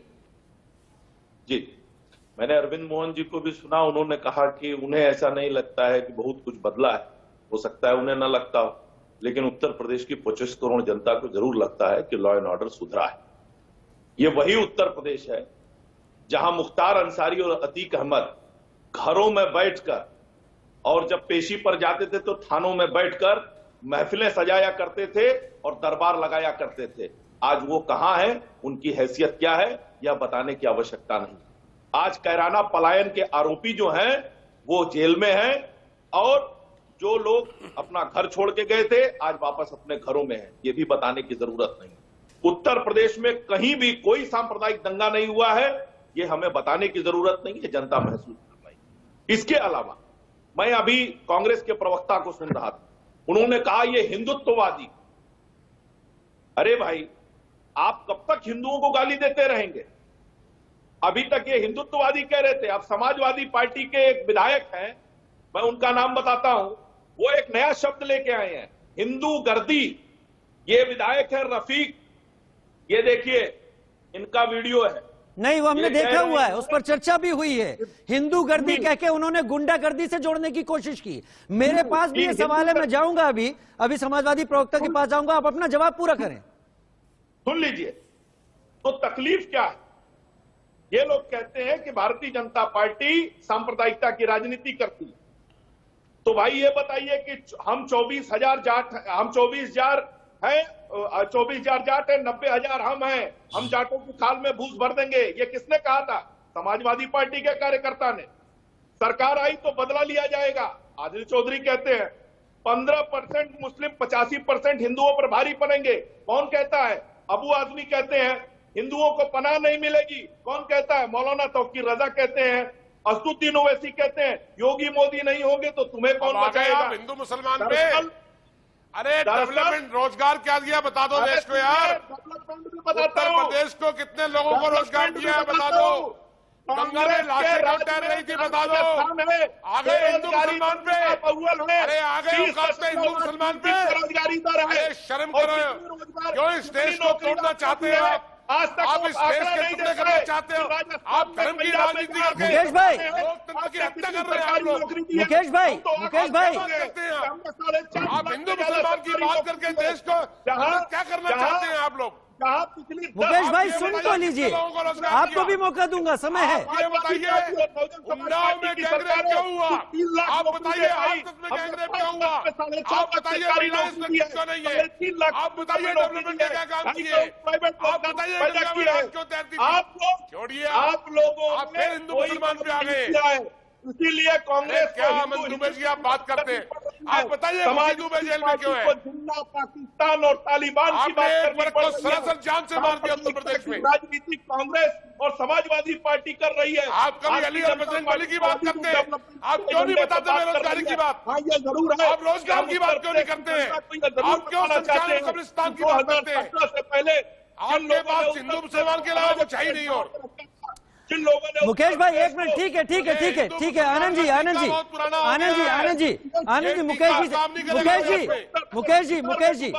जी, मैंने अरविंद मोहन जी को भी सुना। उन्होंने कहा कि उन्हें ऐसा नहीं लगता है कि बहुत कुछ बदला है। हो सकता है उन्हें ना लगता हो, लेकिन उत्तर प्रदेश की 25 करोड़ जनता को जरूर लगता है कि लॉ एंड ऑर्डर सुधरा है। ये वही उत्तर प्रदेश है जहां मुख्तार अंसारी और अतीक अहमद घरों में बैठकर और जब पेशी पर जाते थे तो थानों में बैठकर महफिलें सजाया करते थे और दरबार लगाया करते थे। आज वो कहां है, उनकी हैसियत क्या है, यह बताने की आवश्यकता नहीं। आज कैराना पलायन के आरोपी जो हैं वो जेल में हैं, और जो लोग अपना घर छोड़ के गए थे आज वापस अपने घरों में हैं। ये भी बताने की जरूरत नहीं। उत्तर प्रदेश में कहीं भी कोई सांप्रदायिक दंगा नहीं हुआ है, ये हमें बताने की जरूरत नहीं है, जनता महसूस कर रही है। इसके अलावा मैं अभी कांग्रेस के प्रवक्ता को सुन रहा था, उन्होंने कहा ये हिंदुत्ववादी। अरे भाई, आप कब तक हिंदुओं को गाली देते रहेंगे? अभी तक ये हिंदुत्ववादी कह रहे थे, अब समाजवादी पार्टी के एक विधायक हैं, मैं उनका नाम बताता हूं, वो एक नया शब्द लेके आए हैं, हिंदू गर्दी। ये विधायक है रफीक, ये देखिए इनका वीडियो है। नहीं, वो हमने देखा हुआ है, उस पर चर्चा भी हुई है। हिंदू गर्दी कह के उन्होंने गुंडा गर्दी से जोड़ने की कोशिश की। मेरे पास भी ये सवाल है, मैं जाऊंगा अभी समाजवादी प्रवक्ता के पास जाऊंगा, आप अपना जवाब पूरा करें। सुन लीजिए, तो तकलीफ क्या है? ये लोग कहते हैं कि भारतीय जनता पार्टी सांप्रदायिकता की राजनीति करती है। तो भाई ये बताइए कि हम 24,000 जाट, हम 24,000 हैं, 24,000 जाट है, 90,000 हम हैं, हम जाटों की खाल में भूस भर देंगे, ये किसने कहा था? समाजवादी पार्टी के कार्यकर्ता ने। सरकार आई तो बदला लिया जाएगा, आदिल चौधरी कहते हैं। 15% मुस्लिम, 85% हिंदुओं पर भारी पड़ेंगे, कौन कहता है? अबू आजमी कहते हैं। हिंदुओं को पनाह नहीं मिलेगी, कौन कहता है? मौलाना तौकीर रजा कहते हैं। असदुद्दीन ओवैसी कहते हैं योगी मोदी नहीं होंगे तो तुम्हें कौन बचाएगा? हिंदू मुसलमान पे अरे डेवलपमेंट, रोजगार क्या दिया बता दो देश को यार। उत्तर प्रदेश को कितने लोगों को रोजगार दिया है बता दो। गंगा में लाशें क्यों तैर रही थी बता दो। आ गए हिंदू मुसलमान पे, अरे आ गए औकात पे हिंदू मुसलमान पे। अरे शर्म करो, क्यों इस देश को तोड़ना चाहते हैं आप? आप इस देश के टुकड़े करना चाहते हो, आप धर्म की राजनीति करके मुकेश भाई, लोकतंत्र की हत्या कर रहे हैं आप लोग। मुकेश भाई, आप हिंदू मुसलमान की बात करके देश को क्या करना चाहते हैं आप लोग? मुकेश भाई सुन तो लीजिए, आपको भी मौका दूंगा, समय है। ये बताइए उन्नाव में गैंगरेप क्यों हुआ? आप बताइए हाथरस में गैंगरेप क्यों हुआ? आप बताइए रिलायंस में क्यों नहीं है? आप बताइए डेवलपमेंट ने क्या काम किए? आप बताइए गंगा में लाश क्यों तैरती थी? छोड़िए, आप लोगों आप फिर हिंदू मुसलमान पे आ गए। इसीलिए कांग्रेस क्या अमन दुबे जी आप बात करते हैं? आप बताइए अमन दुबे जेल में क्यों है? जिन्ना पाकिस्तान और तालिबान की बात करनी पड़ रही है। सरासर जान से मार दिया उत्तर प्रदेश में। राजनीति कांग्रेस और समाजवादी पार्टी कर रही है। आप कभी अली और बजरंग बली की बात करते हैं, आप क्यों नहीं बताते बेरोजगारी की बात? हाँ ये जरूर है, आप रोजगार की बात क्यों नहीं करते हैं? आप क्यों संचालन कब्रिस्तान की बात करते हैं? से पहले आपके पास हिंदू मुसलमान के अलावा कुछ है ही नहीं। और जिन लोगों ने मुकेश भाई एक मिनट, ठीक है ठीक है ठीक है ठीक है, आनंद जी आनंद जी आनंद जी आनंद जी आनंद जी, मुकेश जी मुकेश जी मुकेश जी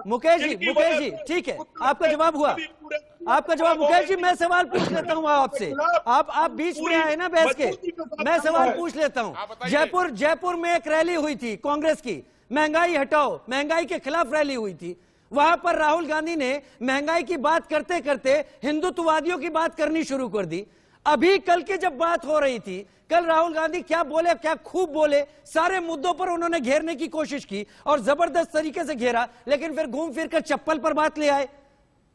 मुकेश जी मुकेश जी, ठीक है आपका जवाब हुआ, आपका जवाब। मुकेश जी मैं सवाल पूछ लेता हूँ आपसे, आप बीच में आए ना बहस के, मैं सवाल पूछ लेता हूँ। जयपुर में एक रैली हुई थी कांग्रेस की, महंगाई हटाओ, महंगाई के खिलाफ रैली हुई थी। वहां पर राहुल गांधी ने महंगाई की बात करते करते हिंदुत्ववादियों की बात करनी शुरू कर दी। अभी कल की जब बात हो रही थी, कल राहुल गांधी क्या बोले, क्या खूब बोले, सारे मुद्दों पर उन्होंने घेरने की कोशिश की और जबरदस्त तरीके से घेरा, लेकिन फिर घूम फिर कर चप्पल पर बात ले आए।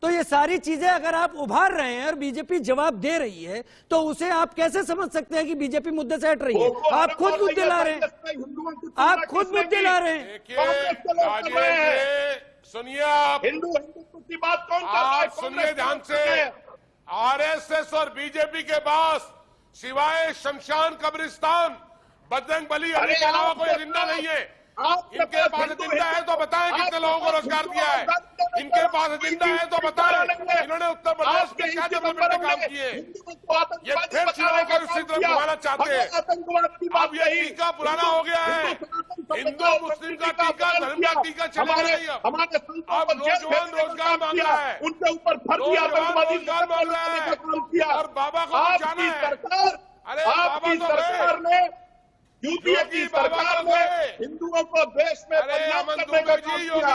तो ये सारी चीजें अगर आप उभार रहे हैं और बीजेपी जवाब दे रही है, तो उसे आप कैसे समझ सकते हैं कि बीजेपी मुद्दे से हट रही है? आप खुद मुद्दे ला रहे हैं, आप खुद मुद्दे ला रहे हैं। सुनिए, आप हिंदुत्व की बात कौन कर रहा है? आप सुनिए ध्यान से, आरएसएस और बीजेपी के पास सिवाय शमशान कब्रिस्तान बजरंग बली अली के अलावा कोई एजेंडा नहीं है। इनके पास एजेंडा है तो बताएं कितने लोगों को रोजगार दिया है। इनके पास एजेंडा है तो बताएं इन्होंने उत्तर प्रदेश में क्या डेवलपमेंट के काम किए। ये फिर चुनाव का उसी तरफ घुमाना चाहते हैं। अब ये टीका पुराना हो गया है, हिंदू मुस्लिम का टीका, धर्म का टीका चलेगा नहीं। अब नौजवान रोजगार मांग रहा है, उनके ऊपर रोजगार मांग रहा है और बाबा को जाना है। अरे बाबा तो सरकार ने, यूपीए की सरकार ने हिंदुओं को देश में बदनाम करने का काम किया,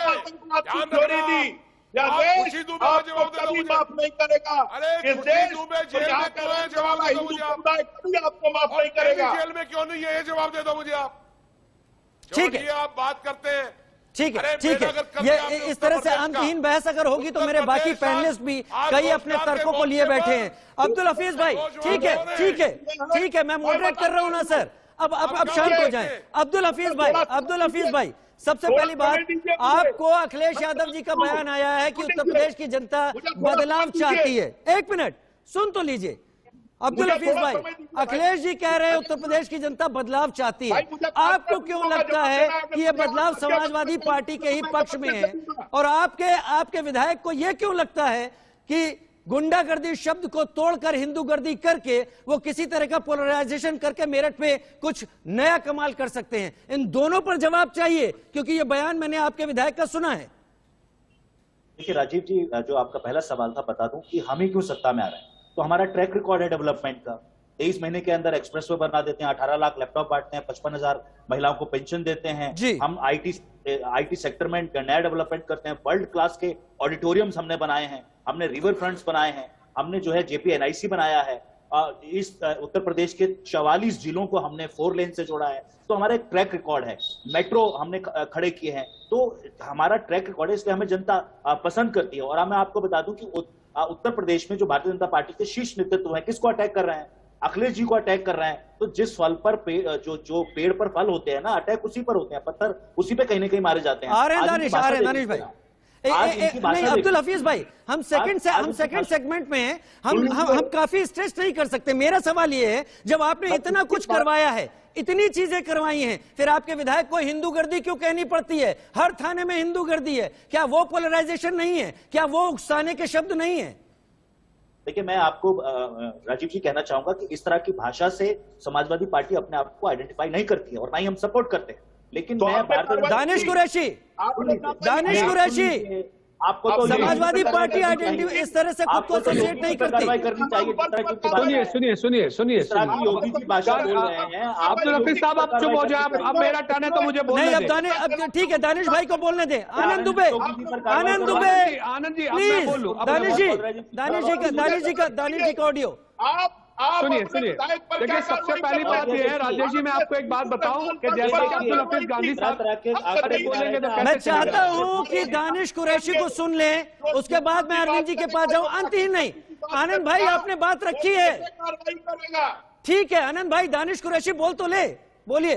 आतंकवाद की चोरी दी। या देश आपको कभी माफ नहीं करेगा। इस देश हिंदू समुदाय कभी आपको माफ नहीं करेगा। जेल में क्यों नहीं है, ये जवाब दे दो मुझे आप। ठीक है, आप बात करते हैं, ठीक है, अरे ठीक मेरा अगर है। कल ये आपने इस उत्तर तरह से प्रदेश का- अंतहीन बहस अगर होगी तो उत्तर मेरे बाकी प्रदेश पैनलिस्ट भी आज कई अपने रोजगार तर्कों के को लिए मौके बैठे पर हैं। अब्दुल हफीज भाई, ठीक है, ठीक है, ठीक है, मैं मॉडरेट कर रहा हूं ना सर। अब शांत हो जाएं। अब्दुल हफीज भाई, सबसे पहली बात, आपको अखिलेश यादव जी का बयान आया है कि उत्तर प्रदेश की जनता बदलाव चाहती है। एक मिनट सुन तो लीजिए अब्दुल हफीज भाई, अखिलेश जी कह रहे हैं उत्तर प्रदेश की जनता बदलाव चाहती है। आपको क्यों लगता है कि यह बदलाव समाजवादी पार्टी के ही पक्ष में है? और आपके विधायक को यह क्यों लगता है कि गुंडागर्दी शब्द को तोड़कर हिंदूगर्दी करके वो किसी तरह का पोलराइजेशन करके मेरठ में कुछ नया कमाल कर सकते हैं? इन दोनों पर जवाब चाहिए, क्योंकि ये बयान मैंने आपके विधायक का सुना है। देखिए राजीव जी, जो आपका पहला सवाल था, बता दूं कि हम ही क्यों सत्ता में आ रहे हैं। तो हमारा ट्रैक रिकॉर्ड है डेवलपमेंट का। 23 महीने के अंदर एक्सप्रेसवे बना देते हैं, 18 लाख लैपटॉप बांटते हैं, 55,000 महिलाओं को पेंशन देते हैं। हम आईटी सेक्टर में नया डेवलपमेंट करते हैं। वर्ल्ड क्लास के ऑडिटोरियम्स हमने बनाए हैं, हमने रिवर फ्रंट्स बनाए हैं, हमने जो है JPNIC बनाया है। इस उत्तर प्रदेश के 44 जिलों को हमने 4 लेन से जोड़ा है। तो हमारा एक ट्रैक रिकॉर्ड है। मेट्रो हमने खड़े किए हैं। तो हमारा ट्रैक रिकॉर्ड है, इसलिए हमें जनता पसंद करती है। और मैं आपको बता दूं कि उत्तर प्रदेश में जो भारतीय जनता पार्टी के शीर्ष नेतृत्व है, किसको अटैक कर रहे हैं? अखिलेश जी को अटैक कर रहे हैं। तो जिस फल पर जो पेड़ पर फल होते हैं ना, अटैक उसी पर होते हैं, पत्थर उसी पे कहीं ना कहीं मारे जाते हैं। दानिश भाई, नहीं अब्दुल हफीज भाई, हम सेकंड सेगमेंट में हैं, हम काफी स्ट्रेस नहीं कर सकते। मेरा सवाल ये है, जब आपने इतना कुछ करवाया है, इतनी चीजें करवाई हैं, फिर आपके विधायक को हिंदूगर्दी क्यों कहनी पड़ती है? हर थाने में हिंदूगर्दी है, क्या वो पोलराइजेशन नहीं है? क्या वो उकसाने के शब्द नहीं है? देखिए, मैं आपको राजीव जी कहना चाहूंगा कि इस तरह की भाषा से समाजवादी पार्टी अपने आप को आइडेंटिफाई नहीं करती है और ना ही हम सपोर्ट करते हैं। लेकिन दानिश कुरैशी, आपको तो समाजवादी पार्टी आइडेंटिटी इस तरह से खुद को एसोसिएट नहीं करती। करनी चाहिए। सुनिए योगी जी भाषा बोल रहे हैं। अब्दुल हफीज साहब, आप चुप हो जाए। अब मेरा टर्न है तो मुझे बोलने नहीं, अब ठीक है, दानिश भाई को बोलने दे। आनंद दुबे प्लीज, दानिश जी का ऑडियो। सुनिए देखिए, सबसे पहली बात यह है राजेश जी, मैं आपको एक बात बताऊं कि जैसा कि अब्दुल हफीज गांधी साहब बोलेंगे तो मैं चाहता हूं कि दानिश कुरैशी को सुन लें, उसके बाद मैं अरविंद जी के पास जाऊं। अंतहीन नहीं। आनंद भाई, आपने बात रखी है, ठीक है। आनंद भाई, दानिश कुरैशी बोल तो ले, बोलिए।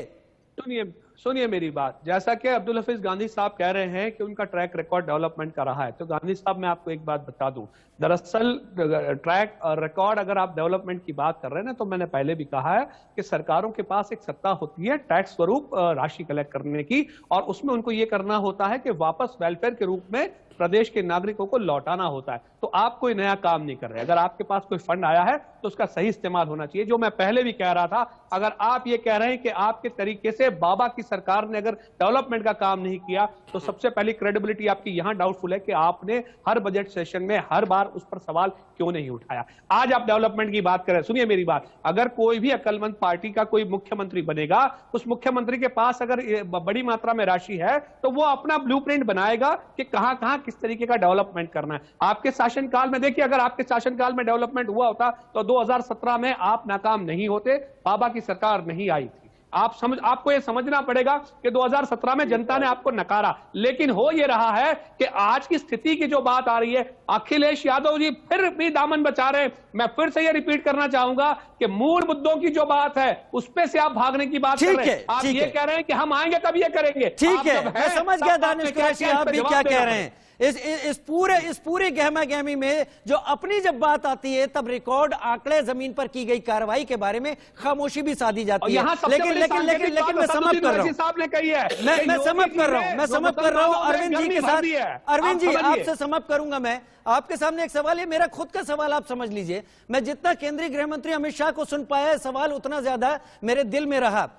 सुनिए मेरी बात। जैसा कि अब्दुल हफीज गांधी साहब कह रहे हैं कि उनका ट्रैक रिकॉर्ड डेवलपमेंट का रहा है, तो गांधी साहब, मैं आपको एक बात बता दूं, दरअसल ट्रैक और रिकॉर्ड अगर आप डेवलपमेंट की बात कर रहे हैं ना, तो मैंने पहले भी कहा है कि सरकारों के पास एक सत्ता होती है टैक्स स्वरूप राशि कलेक्ट करने की, और उसमें उनको ये करना होता है कि वापस वेलफेयर के रूप में प्रदेश के नागरिकों को लौटाना होता है। तो आप कोई नया काम नहीं कर रहे। अगर आपके पास कोई फंड आया है तो उसका सही इस्तेमाल होना चाहिए। जो मैं पहले भी कह रहा था, अगर आप ये कह रहे हैं कि आपके तरीके से बाबा की सरकार ने अगर डेवलपमेंट का काम नहीं किया, तो सबसे पहली क्रेडिबिलिटी आपकी यहां डाउटफुल है कि आपने हर बजट सेशन में हर बार उस पर सवाल क्यों नहीं उठाया। आज आप डेवलपमेंट की बात करें, सुनिए मेरी बात, अगर कोई भी अक्लमंद पार्टी का कोई मुख्यमंत्री बनेगा, उस मुख्यमंत्री के पास अगर बड़ी मात्रा में राशि है तो वो अपना ब्लूप्रिंट बनाएगा कि कहां कहां किस तरीके का डेवलपमेंट करना है। आपके शासनकाल में देखिए, अगर आपके शासनकाल में डेवलपमेंट हुआ होता तो 2017 में आप नाकाम नहीं होते, बाबा की सरकार नहीं आई थी। आपको यह समझना पड़ेगा कि 2017 में जनता ने आपको नकारा, लेकिन हो यह रहा है कि आज की स्थिति की जो बात आ रही है, अखिलेश यादव जी फिर भी दामन बचा रहे हैं। मैं फिर से यह रिपीट करना चाहूंगा कि मूल मुद्दों की जो बात है उस पे से आप भागने की बात कर रहे हैं। आप ये कह रहे हैं कि हम आएंगे तब ये करेंगे। ठीक है, मैं समझ गया दानिश कुरैशी आप भी क्या कह रहे हैं। इस पूरे गहमा गहमी में जो अपनी जब बात आती है, तब रिकॉर्ड आंकड़े, जमीन पर की गई कार्रवाई के बारे में खामोशी भी साधी जाती है। लेकिन मैं समाप्त कर रहा हूं, मैं समाप्त कर रहा हूं अरविंद जी के साथ। अरविंद जी, आपसे समाप्त करूंगा। मैं आपके सामने एक सवाल है, मेरा खुद का सवाल, आप समझ लीजिए। मैं जितना केंद्रीय गृह मंत्री अमित शाह को सुन पाया, सवाल उतना ज्यादा मेरे दिल में रहा।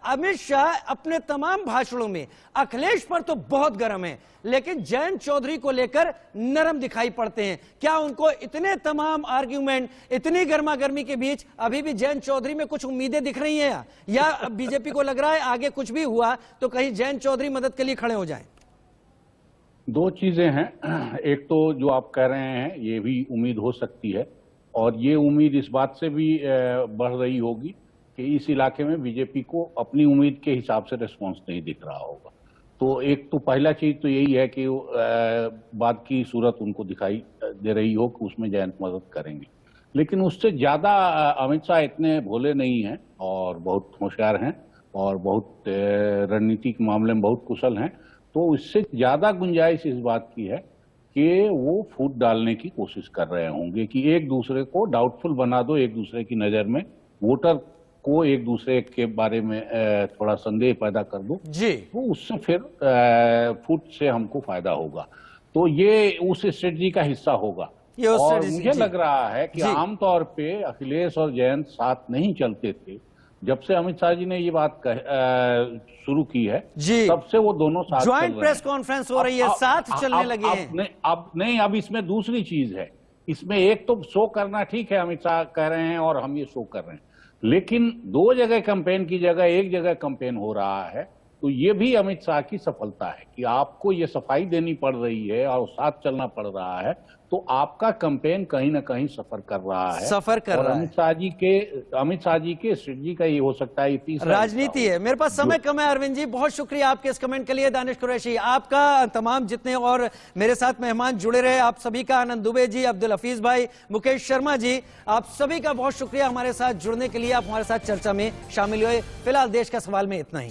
अमित शाह अपने तमाम भाषणों में अखिलेश पर तो बहुत गर्म है, लेकिन जयंत चौधरी को लेकर नरम दिखाई पड़ते हैं। क्या उनको इतने तमाम आर्ग्यूमेंट, इतनी गर्मा गर्मी के बीच अभी भी जयंत चौधरी में कुछ उम्मीदें दिख रही हैं, या बीजेपी को लग रहा है आगे कुछ भी हुआ तो कहीं जयंत चौधरी मदद के लिए खड़े हो जाएं? दो चीजें हैं। एक तो जो आप कह रहे हैं ये भी उम्मीद हो सकती है, और ये उम्मीद इस बात से भी बढ़ रही होगी कि इस इलाके में बीजेपी को अपनी उम्मीद के हिसाब से रिस्पांस नहीं दिख रहा होगा। तो एक तो पहला चीज तो यही है कि बाद की सूरत उनको दिखाई दे रही हो कि उसमें जयंत मदद करेंगे, लेकिन उससे ज्यादा अमित शाह इतने भोले नहीं हैं और बहुत होशियार हैं और बहुत रणनीति के मामले में बहुत कुशल हैं। तो इससे ज्यादा गुंजाइश इस बात की है कि वो फूट डालने की कोशिश कर रहे होंगे कि एक दूसरे को डाउटफुल बना दो, एक दूसरे की नजर में वोटर को एक दूसरे के बारे में थोड़ा संदेह पैदा कर दो जी, तो उससे फिर फूट से हमको फायदा होगा। तो ये उस स्ट्रेटजी का हिस्सा होगा। ये उस और strategy- मुझे जी। लग रहा है कि आमतौर पे अखिलेश और जयंत साथ नहीं चलते थे। जब से अमित शाह जी ने ये बात शुरू की है जी, तब से वो दोनों साथ चल ज्वाइंट रहे प्रेस हैं। कॉन्फ्रेंस हो रही है, साथ चलने लगे हैं। अब इसमें दूसरी चीज है। इसमें एक तो शो करना ठीक है, अमित शाह कह रहे हैं और हम ये शो कर रहे हैं, लेकिन दो जगह कैंपेन की जगह एक जगह कैंपेन हो रहा है। तो ये भी अमित शाह की सफलता है कि आपको ये सफाई देनी पड़ रही है और साथ चलना पड़ रहा है, तो आपका कैंपेन कहीं ना कहीं सफर कर रहा है। सफर कर और रहा है। अमित शाह जी के स्ट्रेटजी का ये हो सकता है, ये तीसरा राजनीति है। मेरे पास समय कम है अरविंद जी, बहुत शुक्रिया आपके इस कमेंट के लिए। दानिश कुरैशी, आपका, तमाम जितने और मेरे साथ मेहमान जुड़े रहे, आप सभी का, आनंद दुबे जी, अब्दुल हफीज भाई, मुकेश शर्मा जी, आप सभी का बहुत शुक्रिया हमारे साथ जुड़ने के लिए। आप हमारे साथ चर्चा में शामिल हुए। फिलहाल देश का सवाल में इतना ही।